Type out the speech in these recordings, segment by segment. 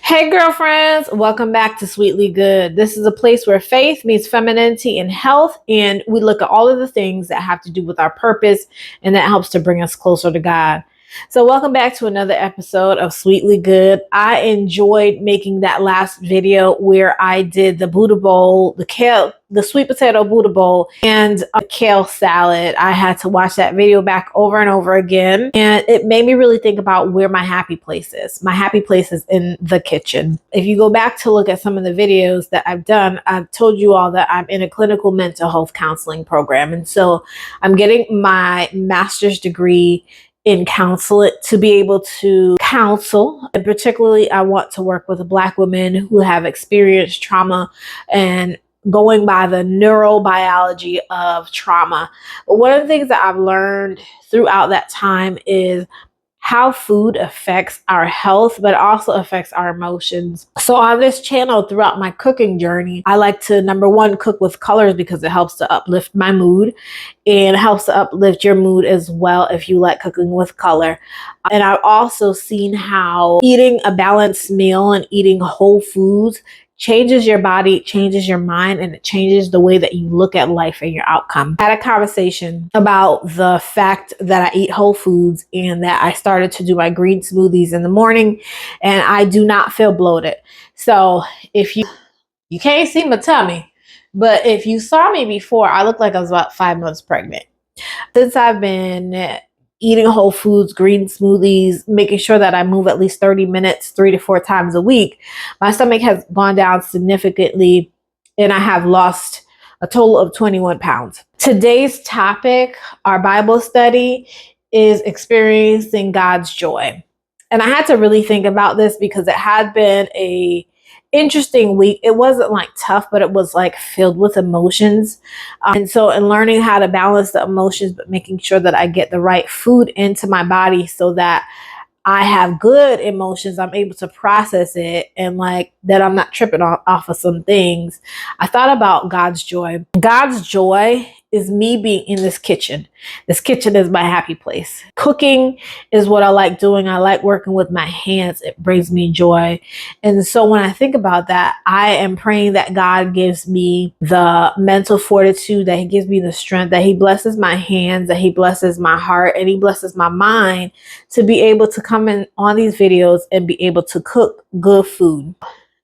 Hey girlfriends, welcome back to Sweetly Good. This is a place where faith meets femininity and health, and we look at all of the things that have to do with our purpose and that helps to bring us closer to God. So welcome back to another episode of Sweetly Good. I enjoyed making that last video where I did the Buddha bowl, the sweet potato Buddha bowl, and a kale salad. I had to watch that video back over and over again, and it made me really think about where my happy place is. My happy place is in the kitchen. If you go back to look at some of the videos that I've done, I've told you all that I'm in a clinical mental health counseling program, and so I'm getting my master's degree in counseling to be able to counsel. And particularly, I want to work with Black women who have experienced trauma and going by the neurobiology of trauma. But one of the things that I've learned throughout that time is how food affects our health, but also affects our emotions. So on this channel, throughout my cooking journey, I like to, number one, cook with colors because it helps to uplift my mood, and it helps to uplift your mood as well if you like cooking with color. And I've also seen how eating a balanced meal and eating whole foods changes your body, changes your mind, and it changes the way that you look at life and your outcome. I had a conversation about the fact that I eat whole foods and that I started to do my green smoothies in the morning, and I do not feel bloated. So if you can't see my tummy, but if you saw me before, I looked like I was about 5 months pregnant. Since I've been eating whole foods, green smoothies, making sure that I move at least 30 minutes, 3 to 4 times a week, my stomach has gone down significantly and I have lost a total of 21 pounds. Today's topic, our Bible study, is experiencing God's joy. And I had to really think about this because it had been a interesting week. It wasn't like tough, but it was like filled with emotions. And so in learning how to balance the emotions, but making sure that I get the right food into my body so that I have good emotions, I'm able to process it, and like that I'm not tripping off of some things. I thought about God's joy. God's joy is me being in this kitchen. This kitchen is my happy place. Cooking is what I like doing. I like working with my hands. It brings me joy. And so when I think about that, I am praying that God gives me the mental fortitude, that He gives me the strength, that He blesses my hands, that He blesses my heart, and He blesses my mind to be able to come in on these videos and be able to cook good food.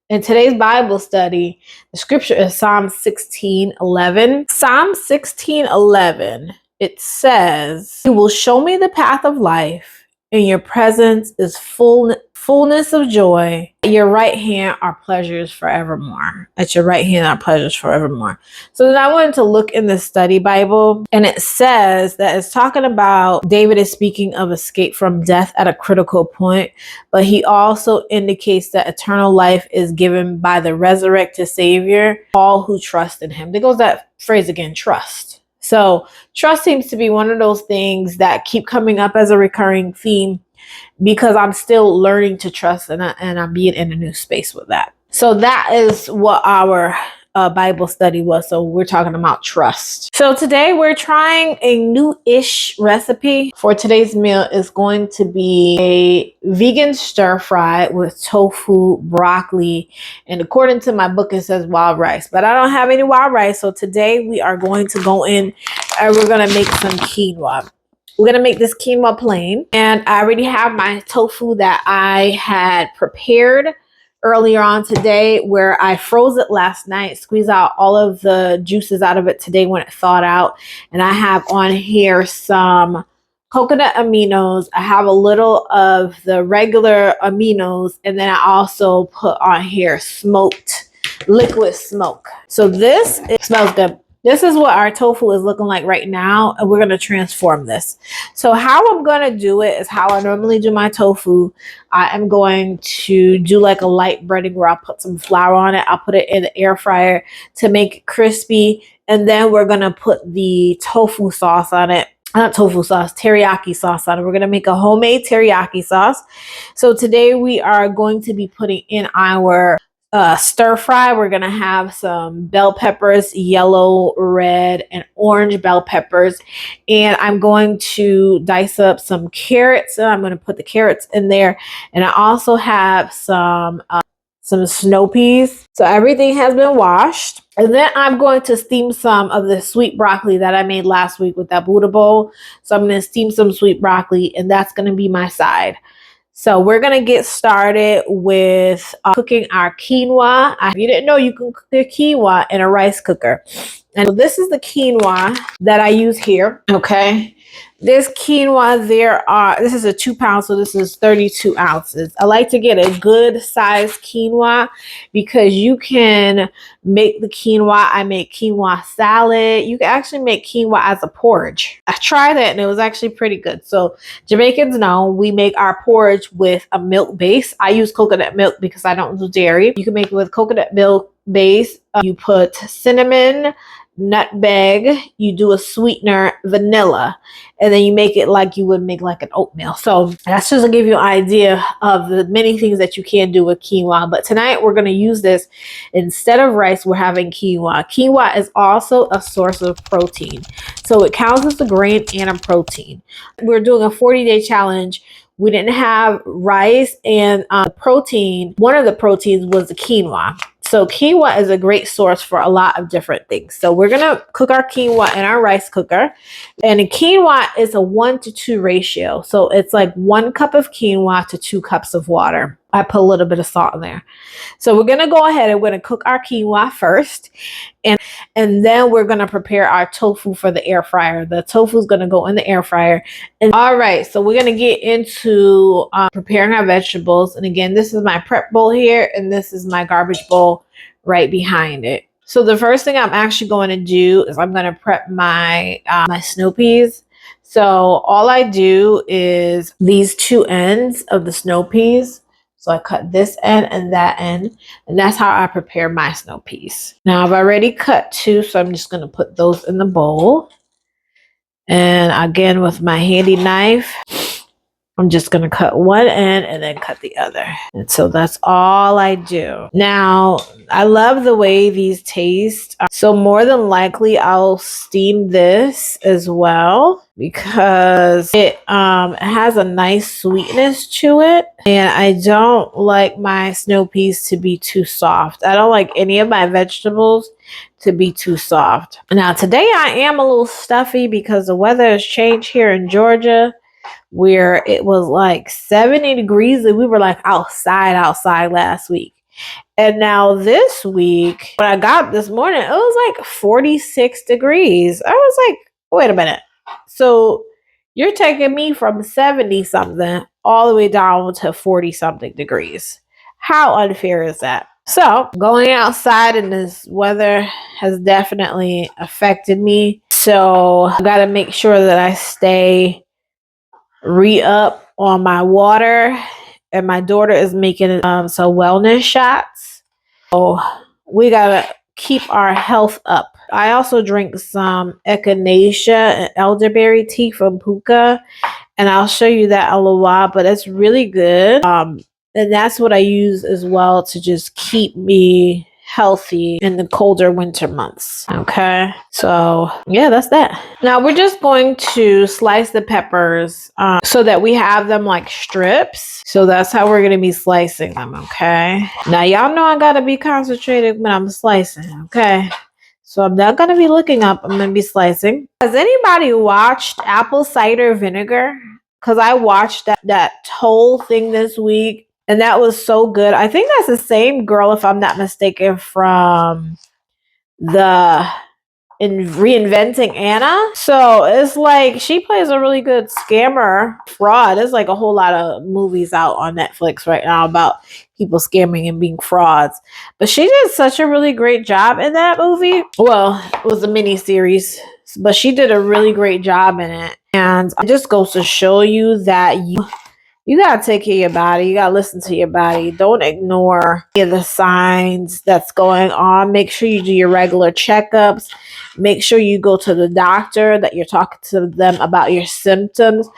In today's Bible study, the scripture is Psalm 16:11. Psalm 16:11, it says, "You will show me the path of life. In your presence is fullness of joy. At your right hand are pleasures forevermore." At your right hand are pleasures forevermore. So then I wanted to look in the study Bible, and it says that it's talking about David is speaking of escape from death at a critical point, but he also indicates that eternal life is given by the resurrected Savior, all who trust in Him. There goes that phrase again, trust. So trust seems to be one of those things that keep coming up as a recurring theme because I'm still learning to trust, and I'm being in a new space with that. So that is what our Bible study was. So we're talking about trust. So today we're trying a new-ish recipe. For today's meal is going to be a vegan stir fry with tofu, broccoli, and according to my book it says wild rice, but I don't have any wild rice. So today we are going to go in and we're going to make some quinoa. We're going to make this quinoa plain, and I already have my tofu that I had prepared earlier on today, where I froze it last night, squeeze out all of the juices out of it today when it thawed out. And I have on here some coconut aminos. I have a little of the regular aminos, and then I also put on here smoked liquid smoke. So it smells good. This is what our tofu is looking like right now, and we're going to transform this. So how I'm going to do it is how I normally do my tofu. I am going to do like a light breading where I'll put some flour on it. I'll put it in the air fryer to make it crispy, and then we're going to put the tofu sauce on it. Not tofu sauce, teriyaki sauce on it. We're going to make a homemade teriyaki sauce. So today we are going to be putting in our stir fry. We're gonna have some bell peppers, yellow, red, and orange bell peppers, and I'm going to dice up some carrots. So I'm going to put the carrots in there, and I also have some some snow peas. So everything has been washed. And then I'm going to steam some of the sweet broccoli that I made last week with that Buddha bowl. So I'm going to steam some sweet broccoli, and that's going to be my side. So we're going to get started with cooking our quinoa. If you didn't know, you can cook your quinoa in a rice cooker. And so this is the quinoa that I use here. Okay. This quinoa, this is a 2 pound, so this is 32 ounces. I like to get a good size quinoa because you can make the quinoa. I make quinoa salad. You can actually make quinoa as a porridge. I tried that and it was actually pretty good. So Jamaicans know we make our porridge with a milk base. I use coconut milk because I don't do dairy. You can make it with coconut milk base. You put cinnamon, nutmeg, you do a sweetener, vanilla, and then you make it like you would make like an oatmeal. So that's just to give you an idea of the many things that you can do with quinoa. But tonight we're going to use this instead of rice. We're having quinoa. Quinoa is also a source of protein, so it counts as a grain and a protein. We're doing a 40-day challenge. We didn't have rice, and protein, one of the proteins was the quinoa. So quinoa is a great source for a lot of different things. So we're going to cook our quinoa in our rice cooker. And a quinoa is a 1-to-2 ratio. So it's like 1 cup of quinoa to 2 cups of water. I put a little bit of salt in there. So we're going to go ahead and we're going to cook our quinoa first. And then we're going to prepare our tofu for the air fryer. The tofu is going to go in the air fryer. And all right, so we're going to get into preparing our vegetables. And again, this is my prep bowl here, and this is my garbage bowl right behind it. So the first thing I'm actually going to do is I'm going to prep my my snow peas. So all I do is these 2 ends of the snow peas. So I cut this end and that end, and that's how I prepare my snow peas. Now I've already cut 2, so I'm just going to put those in the bowl. And again, with my handy knife, I'm just going to cut one end and then cut the other. And so that's all I do. Now, I love the way these taste. So more than likely, I'll steam this as well because it has a nice sweetness to it. And I don't like my snow peas to be too soft. I don't like any of my vegetables to be too soft. Now, today I am a little stuffy because the weather has changed here in Georgia, where it was like 70 degrees and we were like outside last week. And now this week, when I got up this morning, it was like 46 degrees. I was like, wait a minute. So you're taking me from 70 something all the way down to 40 something degrees. How unfair is that? So going outside in this weather has definitely affected me. So I got to make sure that I stay re-up on my water, and my daughter is making some wellness shots. So we gotta keep our health up. I also drink some echinacea and elderberry tea from Puka, and I'll show you that a little while, but it's really good. And that's what I use as well to just keep me healthy in the colder winter months. Okay, so yeah, that's that. Now we're just going to slice the peppers so that we have them like strips. So that's how we're going to be slicing them. Okay, now y'all know I gotta be concentrated when I'm slicing. Okay, so I'm not going to be looking up, I'm going to be slicing. Has anybody watched apple cider vinegar? Because I watched that whole thing this week, and that was so good. I think that's the same girl, if I'm not mistaken, from the Reinventing Anna. So it's like she plays a really good scammer fraud. There's like a whole lot of movies out on Netflix right now about people scamming and being frauds. But she did such a really great job in that movie. Well, it was a mini series, but she did a really great job in it. And it just goes to show you that you got to take care of your body. You got to listen to your body. Don't ignore any of the signs that's going on. Make sure you do your regular checkups. Make sure you go to the doctor, that you're talking to them about your symptoms,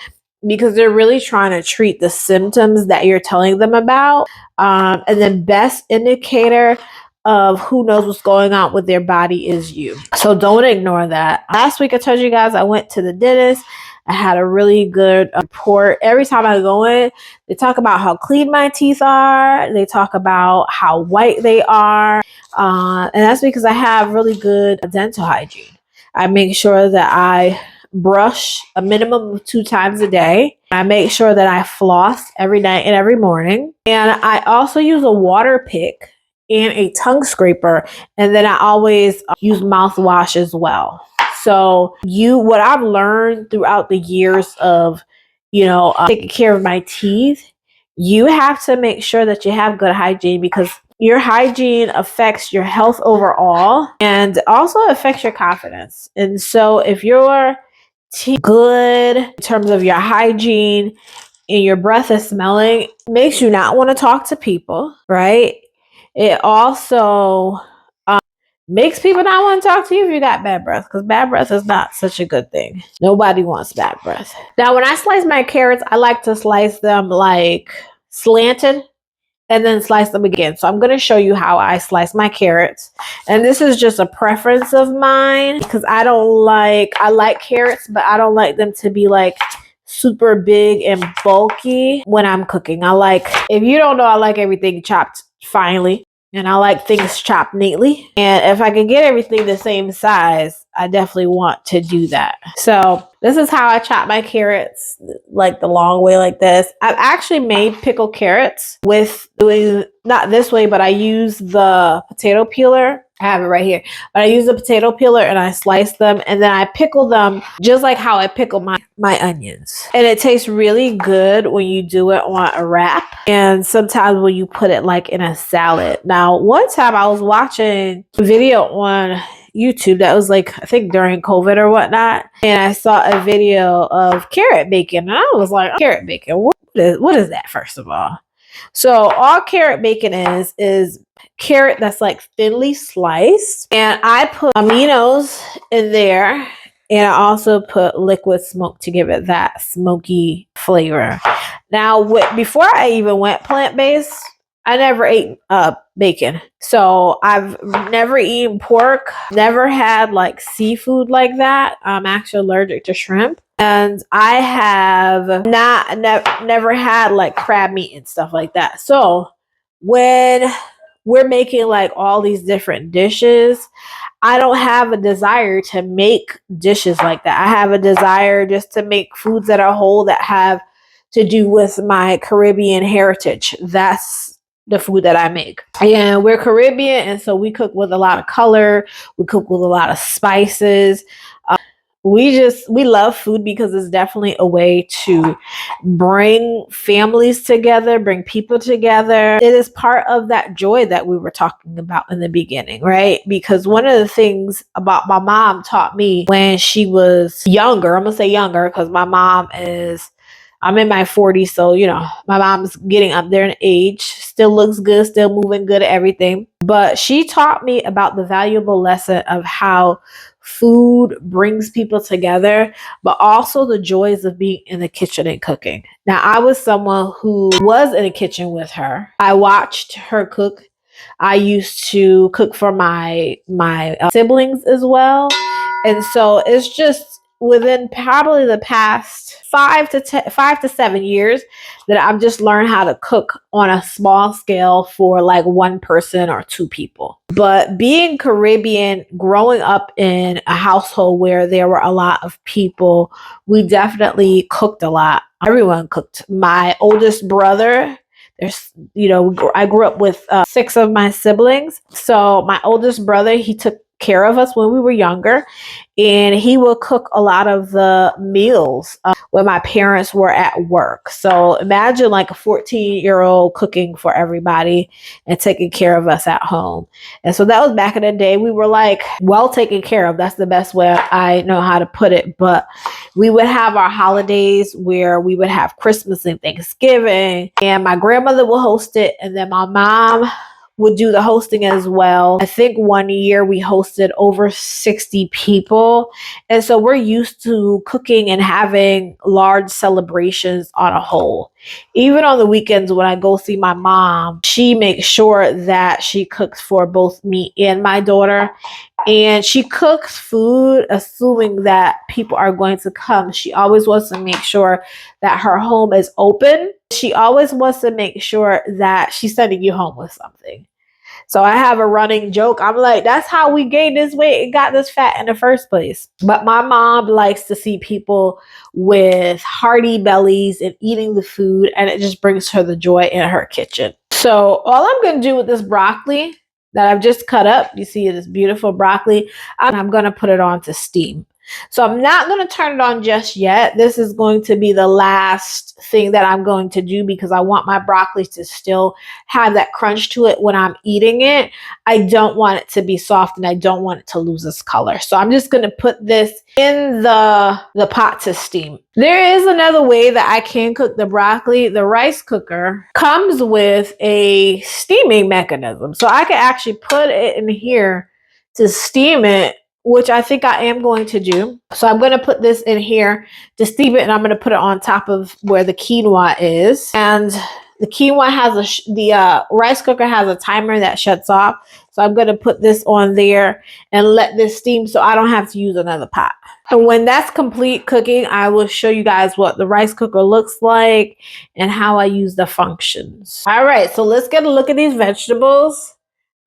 because they're really trying to treat the symptoms that you're telling them about. And the best indicator of who knows what's going on with their body is you. So don't ignore that. Last week I told you guys I went to the dentist. I had a really good report. Every time I go in, they talk about how clean my teeth are. They talk about how white they are. And that's because I have really good dental hygiene. I make sure that I brush a minimum of 2 times a day. I make sure that I floss every night and every morning. And I also use a water pick and a tongue scraper. And then I always use mouthwash as well. So what I've learned throughout the years of, taking care of my teeth, you have to make sure that you have good hygiene, because your hygiene affects your health overall and also affects your confidence. And so if your teeth good in terms of your hygiene and your breath is smelling, it makes you not want to talk to people, right? It also makes people not want to talk to you if you got bad breath, because bad breath is not such a good thing. Nobody wants bad breath. Now, when I slice my carrots, I like to slice them like slanted and then slice them again. So I'm going to show you how I slice my carrots. And this is just a preference of mine, because I like carrots, but I don't like them to be like super big and bulky when I'm cooking. If you don't know, I like everything chopped finely. And I like things chopped neatly. And if I can get everything the same size, I definitely want to do that. So this is how I chop my carrots, like the long way like this. I've actually made pickled carrots with doing, not this way, but I use the potato peeler. I have it right here. But I use the potato peeler and I slice them, and then I pickle them just like how I pickle my onions. And it tastes really good when you do it on a wrap, and sometimes when you put it like in a salad. Now, one time I was watching a video on YouTube that was like, I think during COVID or whatnot, and I saw a video of carrot bacon, and I was like, carrot bacon, what is that, first of all? So all carrot bacon is carrot that's like thinly sliced, and I put aminos in there, and I also put liquid smoke to give it that smoky flavor. Now, before I even went plant-based, I never ate bacon. So I've never eaten pork, never had like seafood like that. I'm actually allergic to shrimp. And I have never had like crab meat and stuff like that. So when we're making like all these different dishes, I don't have a desire to make dishes like that. I have a desire just to make foods that are whole, that have to do with my Caribbean heritage. That's the food that I make. And we're Caribbean, and so we cook with a lot of color. We cook with a lot of spices. We love food because it's definitely a way to bring families together, bring people together. It is part of that joy that we were talking about in the beginning, right? Because one of the things about my mom taught me when she was younger, I'm gonna say younger because I'm in my 40s, so my mom's getting up there in age, still looks good, still moving good at everything. But she taught me about the valuable lesson of how food brings people together, but also the joys of being in the kitchen and cooking. Now, I was someone who was in the kitchen with her. I watched her cook. I used to cook for my siblings as well. And so it's just within probably the past 5 to 7 years that I've just learned how to cook on a small scale for like one person or two people. But being Caribbean, growing up in a household where there were a lot of people, we definitely cooked a lot. Everyone cooked. My oldest brother, I grew up with 6 of my siblings. So my oldest brother, he took care of us when we were younger, and he will cook a lot of the meals when my parents were at work. So imagine like a 14-year-old cooking for everybody and taking care of us at home. And so that was back in the day. We were like well taken care of. That's the best way I know how to put it. But we would have our holidays where we would have Christmas and Thanksgiving, and my grandmother will host it, and then my mom would do the hosting as well. I think one year we hosted over 60 people. And so we're used to cooking and having large celebrations on a whole. Even on the weekends when I go see my mom, she makes sure that she cooks for both me and my daughter. And she cooks food assuming that people are going to come. She always wants to make sure that her home is open. She always wants to make sure that she's sending you home with something. So I have a running joke. I'm like, that's how we gained this weight and got this fat in the first place. But my mom likes to see people with hearty bellies and eating the food, and it just brings her the joy in her kitchen. So all I'm going to do with this broccoli that I've just cut up, you see this beautiful broccoli, I'm going to put it on to steam. So I'm not going to turn it on just yet. This is going to be the last thing that I'm going to do because I want my broccoli to still have that crunch to it when I'm eating it. I don't want it to be soft and I don't want it to lose its color. So I'm just going to put this in the pot to steam. There is another way that I can cook the broccoli. The rice cooker comes with a steaming mechanism. So I can actually put it in here to steam it, which I think I am going to do. So I'm going to put this in here to steam it, and I'm going to put it on top of where the quinoa is. And the quinoa has the rice cooker has a timer that shuts off. So I'm going to put this on there and let this steam so I don't have to use another pot. And when that's complete cooking, I will show you guys what the rice cooker looks like and how I use the functions. All right, so let's get a look at these vegetables.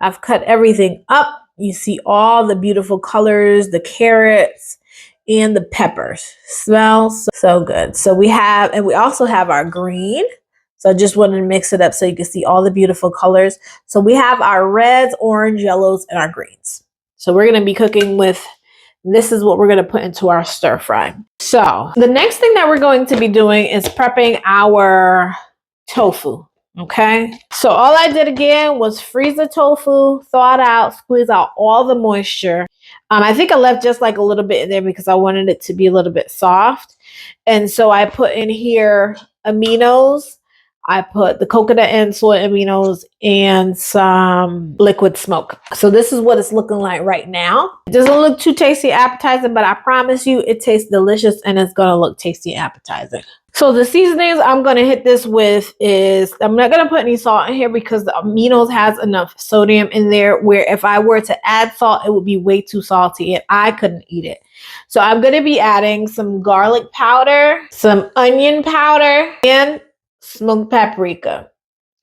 I've cut everything up. You see all the beautiful colors, the carrots and the peppers. Smells so good. So we also have our green. So I just wanted to mix it up so you can see all the beautiful colors. So we have our reds, orange, yellows, and our greens. So we're going to be cooking with, this is what we're going to put into our stir fry. So the next thing that we're going to be doing is prepping our tofu. Okay, so all I did again was freeze the tofu, thaw it out, squeeze out all the moisture. I think I left just like a little bit in there because I wanted it to be a little bit soft. And so I put in here aminos. I put the coconut and soy aminos and some liquid smoke. So this is what it's looking like right now. It doesn't look too tasty appetizing, but I promise you it tastes delicious and it's going to look tasty appetizing. So the seasonings I'm going to hit this with is, I'm not going to put any salt in here because the aminos has enough sodium in there where if I were to add salt, it would be way too salty and I couldn't eat it. So I'm going to be adding some garlic powder, some onion powder, and smoked paprika.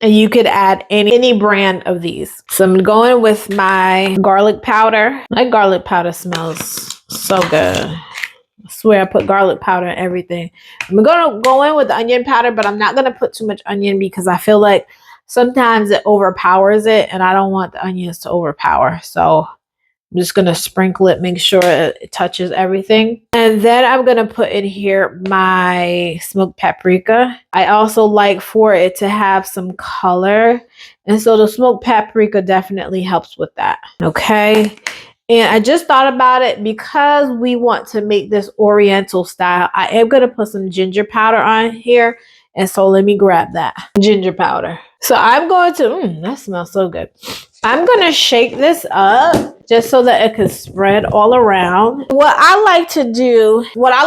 And you could add any brand of these. So I'm going with my garlic powder. My garlic powder smells so good. I swear I put garlic powder in everything. I'm going to go in with the onion powder, but I'm not going to put too much onion because I feel like sometimes it overpowers it and I don't want the onions to overpower. So I'm just going to sprinkle it, make sure it touches everything. And then I'm going to put in here my smoked paprika. I also like for it to have some color. And so the smoked paprika definitely helps with that. Okay. And I just thought about it because we want to make this Oriental style. I am going to put some ginger powder on here. And so let me grab that ginger powder. So I'm going to, that smells so good. I'm going to shake this up just so that it can spread all around. What I like to do, I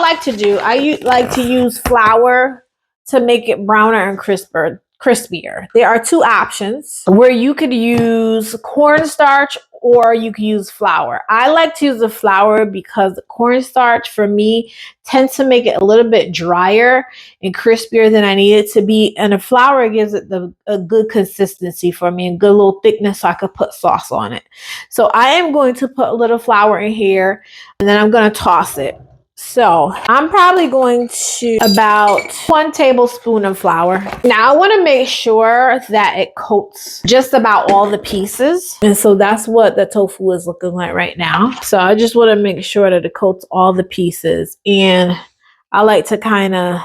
like to use flour to make it browner and crispier. There are two options where you could use cornstarch or you can use flour. I like to use the flour because the cornstarch for me tends to make it a little bit drier and crispier than I need it to be. And the flour gives it a good consistency for me and good little thickness so I could put sauce on it. So I am going to put a little flour in here and then I'm going to toss it. So I'm probably going to about 1 tablespoon of flour. Now I want to make sure that it coats just about all the pieces. And so that's what the tofu is looking like right now. So I just want to make sure that it coats all the pieces. And I like to kind of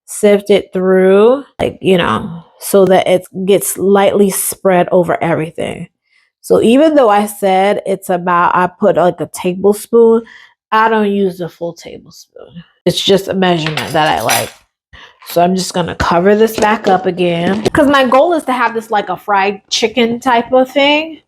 sift it through, like, you know, so that it gets lightly spread over everything. So even though I said I put like a tablespoon, I don't use the full tablespoon. It's just a measurement that I like. So I'm just gonna cover this back up again because my goal is to have this like a fried chicken type of thing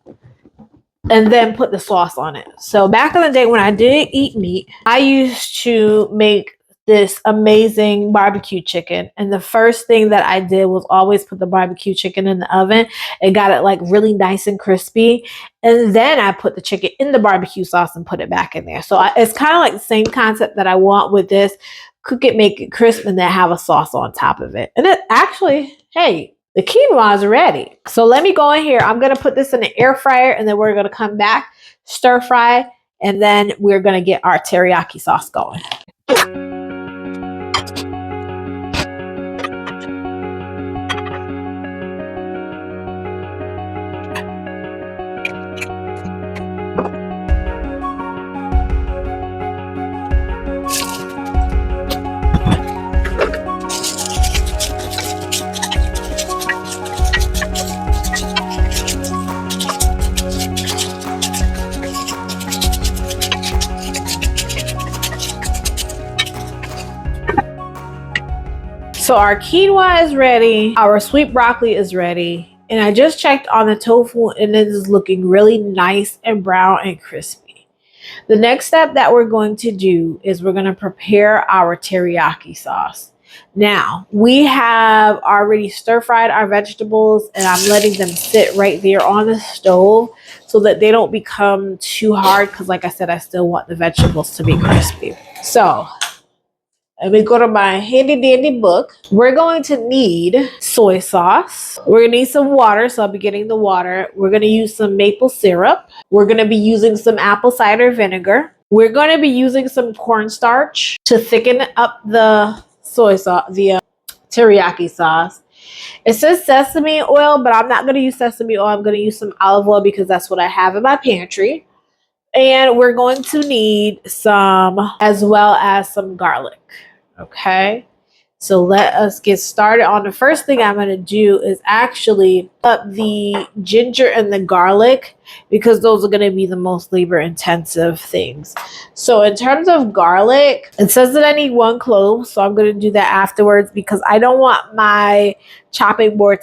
and then put the sauce on it. So back in the day when I did eat meat, I used to make this amazing barbecue chicken. And the first thing that I did was always put the barbecue chicken in the oven and got it like really nice and crispy. And then I put the chicken in the barbecue sauce and put it back in there. So it's kind of like the same concept that I want with this. Cook it, make it crisp, and then have a sauce on top of it. And it actually, hey, the quinoa is ready. So let me go in here. I'm going to put this in the air fryer, and then we're going to come back, stir fry, and then we're going to get our teriyaki sauce going. So our quinoa is ready. Our sweet broccoli is ready. And I just checked on the tofu and it is looking really nice and brown and crispy. The next step that we're going to do is we're going to prepare our teriyaki sauce. Now, we have already stir fried our vegetables and I'm letting them sit right there on the stove so that they don't become too hard because like I said, I still want the vegetables to be crispy. So let me go to my handy dandy book. We're going to need soy sauce. We're going to need some water, so I'll be getting the water. We're going to use some maple syrup. We're going to be using some apple cider vinegar. We're going to be using some cornstarch to thicken up the soy sauce, the teriyaki sauce. It says sesame oil, but I'm not going to use sesame oil. I'm going to use some olive oil because that's what I have in my pantry. And we're going to need some, as well as some garlic. Okay, so let us get started on the first thing I'm going to do is actually up the ginger and the garlic because those are going to be the most labor intensive things. So in terms of garlic, it says that I need 1 clove. So I'm going to do that afterwards because I don't want my chopping board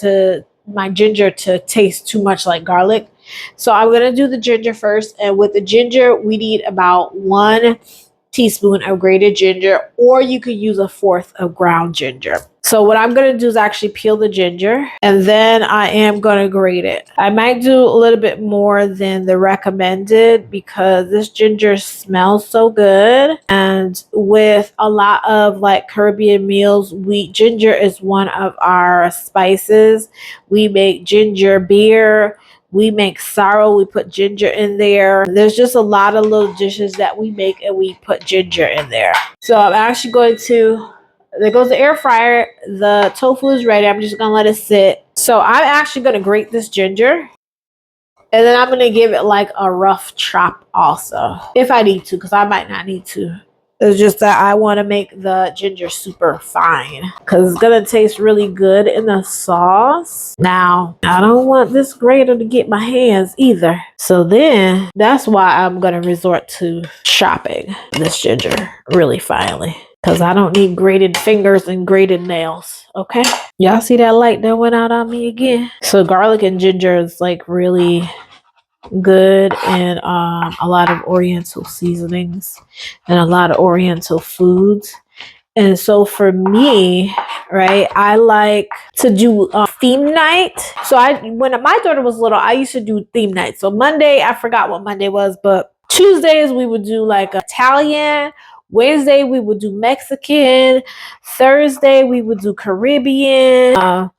my ginger to taste too much like garlic. So I'm going to do the ginger first. And with the ginger, we need about 1 teaspoon of grated ginger, or you could use 1/4 of ground ginger. So what I'm going to do is actually peel the ginger and then I am going to grate it. I might do a little bit more than the recommended because this ginger smells so good. And with a lot of like Caribbean meals, ginger is one of our spices. We make ginger beer. We make Sirour, we put ginger in there. There's just a lot of little dishes that we make and we put ginger in there. So I'm actually going to, there goes the air fryer. The tofu is ready. I'm just going to let it sit. So I'm actually going to grate this ginger. And then I'm going to give it like a rough chop also. If I need to, because I might not need to. It's just that I want to make the ginger super fine because it's going to taste really good in the sauce. Now, I don't want this grater to get my hands either. So then that's why I'm going to resort to chopping this ginger really finely because I don't need grated fingers and grated nails. Okay. Y'all see that light that went out on me again? So garlic and ginger is like really good in a lot of Oriental seasonings and a lot of Oriental foods. And so for me, right, I like to do theme night. So when my daughter was little, I used to do theme night. So Monday, I forgot what Monday was, but Tuesdays we would do like Italian. Wednesday we would do Mexican. Thursday we would do Caribbean.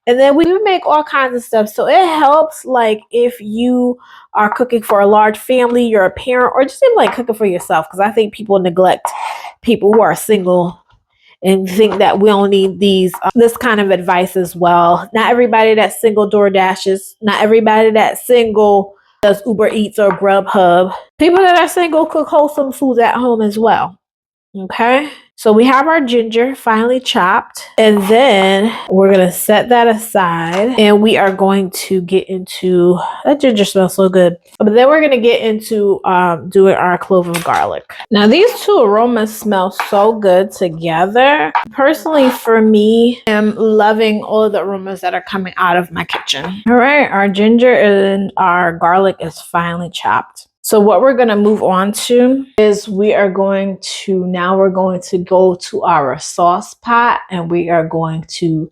And then we would make all kinds of stuff. So it helps like if you are cooking for a large family, you're a parent, or just even like cooking for yourself. Because I think people neglect people who are single and think that we don't need this kind of advice as well. Not everybody that's single door dashes. Not everybody that's single does Uber Eats or Grubhub. People that are single cook wholesome foods at home as well. Okay, so we have our ginger finely chopped, and then we're gonna set that aside, and we are going to get into that ginger smells so good. But then we're gonna get into doing our clove of garlic. Now these two aromas smell so good together. Personally, for me, I'm loving all of the aromas that are coming out of my kitchen. All right, our ginger and our garlic is finely chopped. So what we're going to move on to is we're going to go to our sauce pot, and we are going to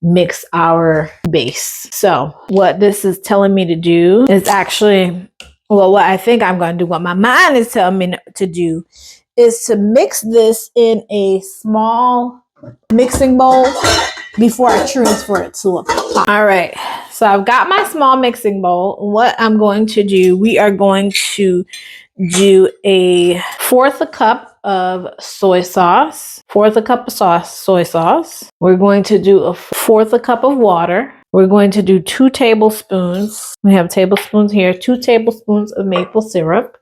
mix our base. So what this is telling me to do is actually, well, what I think I'm going to do, what my mind is telling me to do is to mix this in a small mixing bowl before I transfer it to a pot. All right, so I've got my small mixing bowl. What I'm going to do, we are going to do a fourth a cup of soy sauce, soy sauce. We're going to do a fourth a cup of water. We're going to do 2 tablespoons. We have tablespoons here, 2 tablespoons of maple syrup.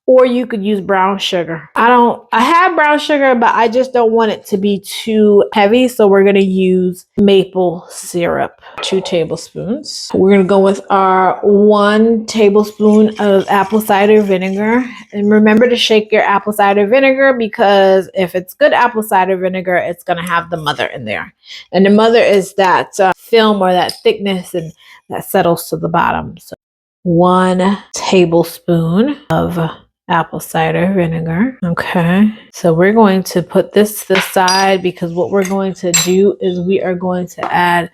Or you could use brown sugar. I have brown sugar, but I just don't want it to be too heavy. So we're gonna use maple syrup, 2 tablespoons. We're gonna go with our 1 tablespoon of apple cider vinegar. And remember to shake your apple cider vinegar, because if it's good apple cider vinegar, it's gonna have the mother in there. And the mother is that film or that thickness, and that settles to the bottom. So 1 tablespoon of apple cider vinegar. Okay, so we're going to put this to the side, because what we're going to do is we are going to add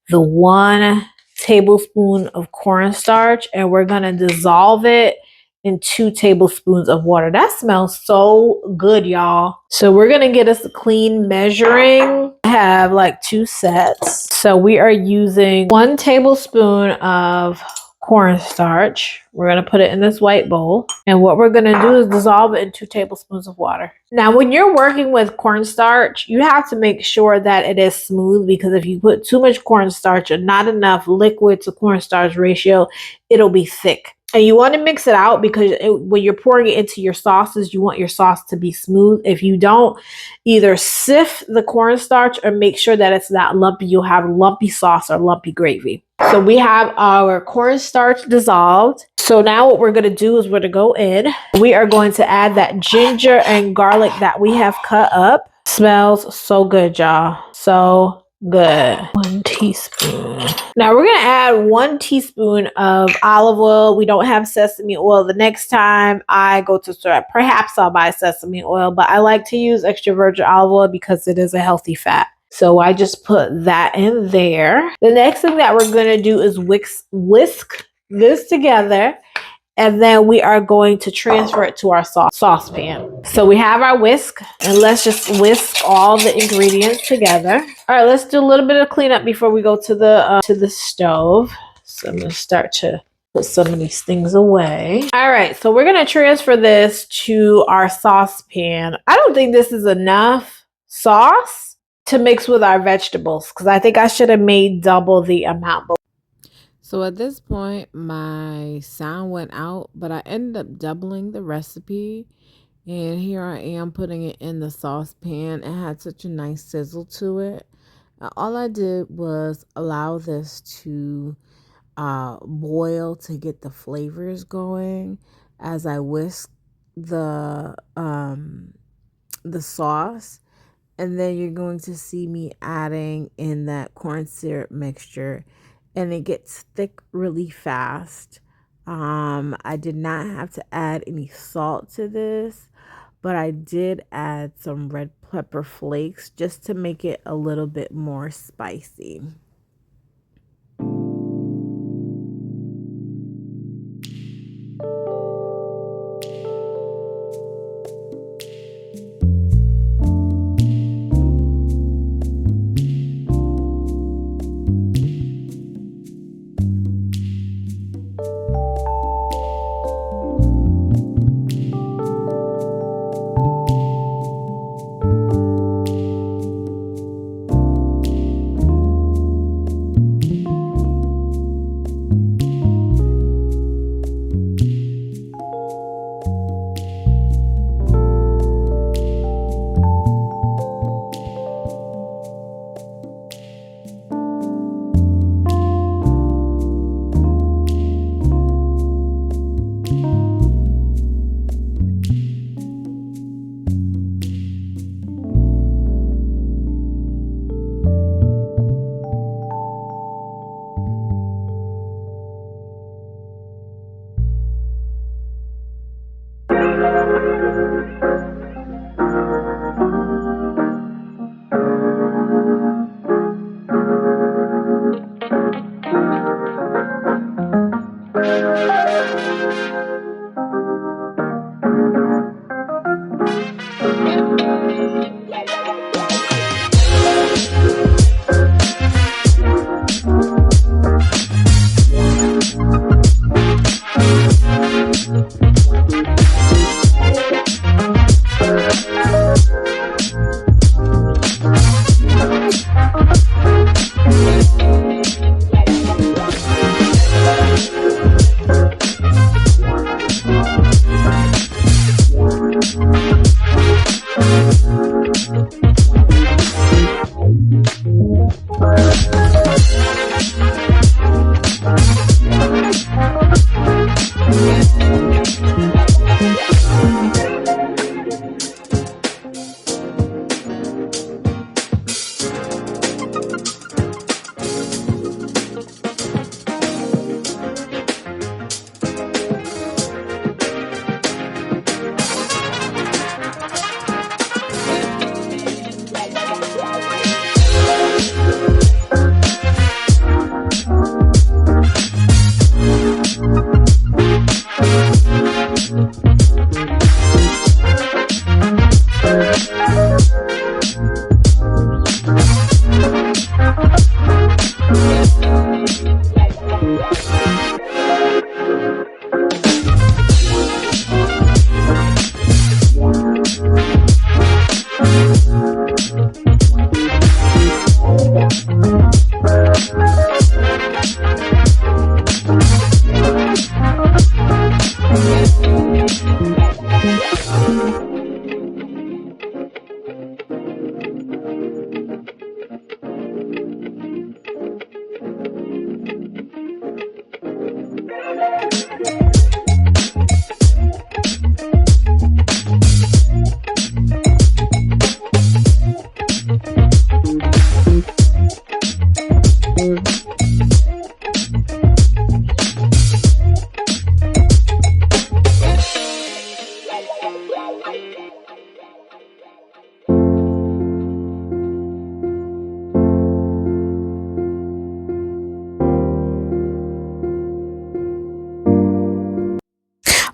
the 1 tablespoon of cornstarch, and we're going to dissolve it in 2 tablespoons of water. That smells so good, y'all. So we're going to get us a clean measuring. I have like 2 sets. So we are using 1 tablespoon of cornstarch. We're going to put it in this white bowl. And what we're going to do is dissolve it in 2 tablespoons of water. Now, when you're working with cornstarch, you have to make sure that it is smooth, because if you put too much cornstarch and not enough liquid to cornstarch ratio, it'll be thick. And you want to mix it out, because when you're pouring it into your sauces, you want your sauce to be smooth. If you don't, either sift the cornstarch or make sure that it's not lumpy, you'll have lumpy sauce or lumpy gravy. So we have our cornstarch dissolved. So now what we're going to do is we're going to go in. We are going to add that ginger and garlic that we have cut up. Smells so good, y'all. So good. 1 teaspoon. Now we're going to add 1 teaspoon of olive oil. We don't have sesame oil. The next time I go to store, perhaps I'll buy sesame oil, but I like to use extra virgin olive oil because it is a healthy fat. So I just put that in there. The next thing that we're going to do is whisk this together. And then we are going to transfer it to our saucepan. So we have our whisk, and let's just whisk all the ingredients together. All right, let's do a little bit of cleanup before we go to the stove. So I'm going to start to put some of these things away. All right, so we're going to transfer this to our saucepan. I don't think this is enough sauce to mix with our vegetables, because I think I should have made double the amount. So at this point, my sound went out, but I ended up doubling the recipe. And here I am putting it in the saucepan. It had such a nice sizzle to it. All I did was allow this to boil to get the flavors going as I whisk the sauce. And then you're going to see me adding in that corn syrup mixture, and it gets thick really fast. I did not have to add any salt to this, but I did add some red pepper flakes just to make it a little bit more spicy.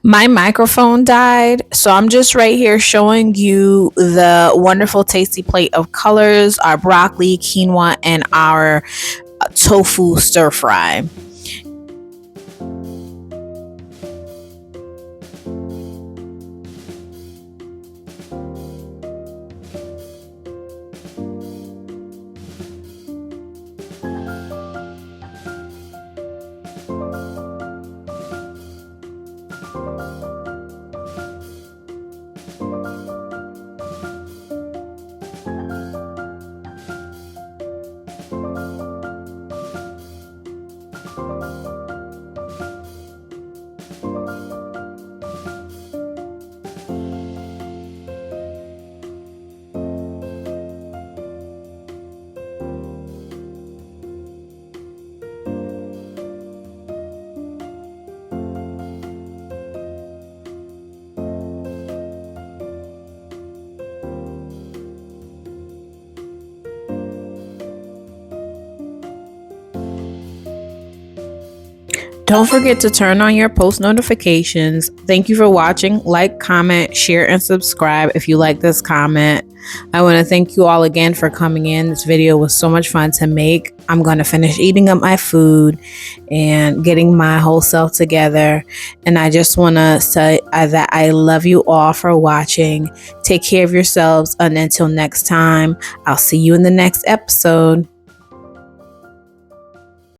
My microphone died, so I'm just right here showing you the wonderful tasty plate of colors, our broccoli, quinoa, and our tofu stir fry. Don't forget to turn on your post notifications. Thank you for watching. Like, comment, share, and subscribe if you like this comment. I want to thank you all again for coming in. This video was so much fun to make. I'm going to finish eating up my food and getting my whole self together. And I just want to say that I love you all for watching. Take care of yourselves. And until next time, I'll see you in the next episode.